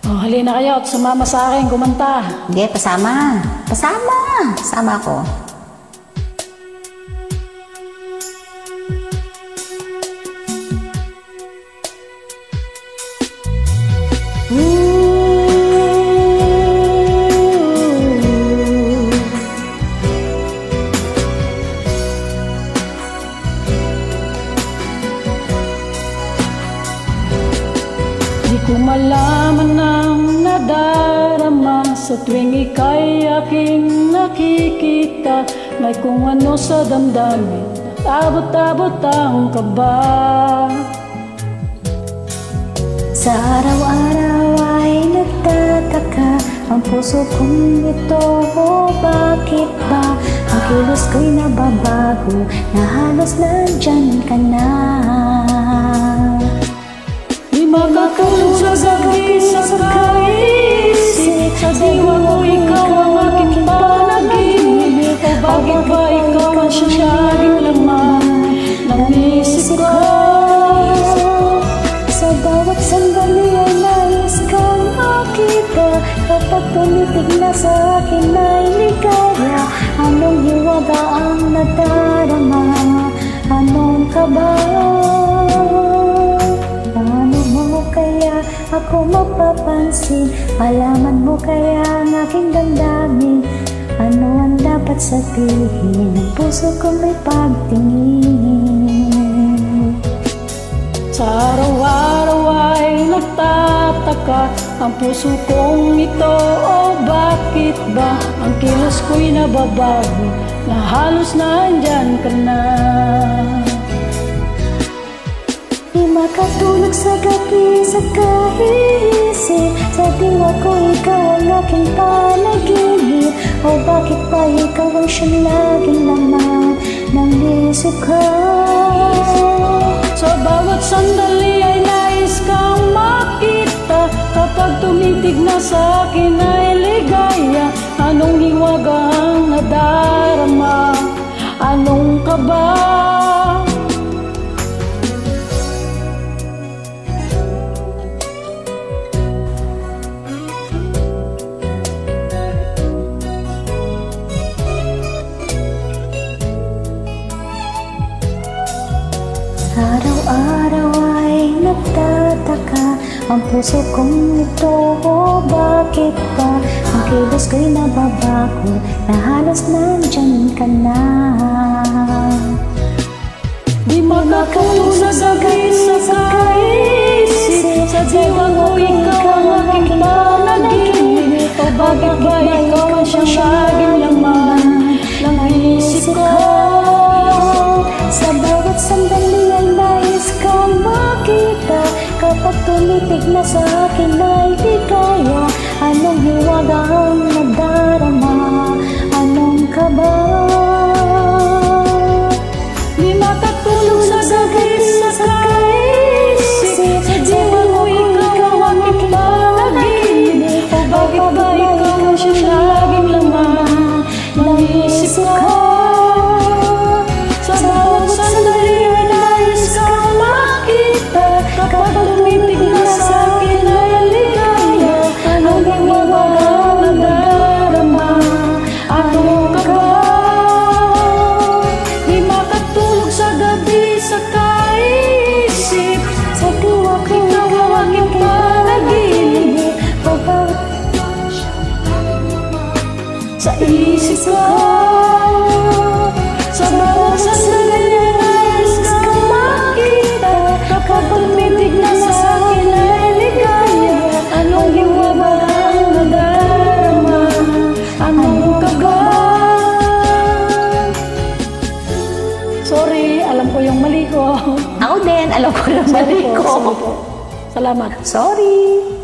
Oh, halina kayo at sumama sa akin kumanta. Hindi, pasama. Pasama. Pasama ako. Di ko malaman ang nadarama sa tuwing ika'y aking nakikita. May kung ano sa damdamin at abot-abot ang kaba. Sa araw-araw ay nagtataka ang puso kong ito, oh, bakit ba ang kilos ko'y nababago na halos nandyan ka na? Di makatulog sa gabi sa kaisip, sa diwa ko ikaw ang aking panaginip. O bakit ba ikaw ang siyang laman ng isip ko? Sa bawat sandali ay nais kang makita. Kapag tumitig na sa akin ay ligaya. Anong hiwaga ang nadarama? Anong kaba? Paano mo kaya ako mapapansin? Malaman mo kaya ang aking damdamin? Ano ang dapat sabihin ng puso ko may pagtingin? Sa araw-araw ay nagtataka ang puso kong ito, oh, bakit ba ang kilos ko'y nababago na halos nandyan ka na? Di makatulog sa gabi sa kaisip, sa diwa ko ikaw ang aking panaginip. O bakit ba ikaw ang siyang laging laman ng isip ko? Sa bawat sandali ay nais kang makita. Kapag tumitig na sa akin ay ligaya. Anong hiwaga ang nadarama? Anong kaba? Araw-araw ay nagtataka ang puso kong ito, oh, bakit ba ang kilos ko'y nababago na halos nandyan ka na? Di makatulog sa gabi sa kaisip, sa diwa ko ikaw ang aking panaginip. O bakit ba ikaw ang siyang laging laman ng isip ko? Sa bawat sandali ay nais kang makita. Kapag tumitig na sa akin ay ligaya. Anong hiwaga ang nadarama? Anong kaba? Di makatulog sa gabi sa kaisip, sa diwa ko ikaw ang aking panaginip. O bakit ba ikaw ang siyang laging laman ng isip ko? Sa bawat sandali ay nais kang makita. Kapag tumitig na sa akin ay ligaya. Anong hiwaga ang nadarama? Anong kaba? Di makatulog sa gabi sa kaisip, Sa diwa ko ikaw ang aking panaginip. Sa isip ko, sa bawat sandali ay nais kang makita. Kapag tumitig na sa akin ay ligaya. Anong hiwaga ang nadarama? Anong kaba? Sorry, alam ko yung mali ko. Ako din, alam ko na mali ko. Salamat. Sorry.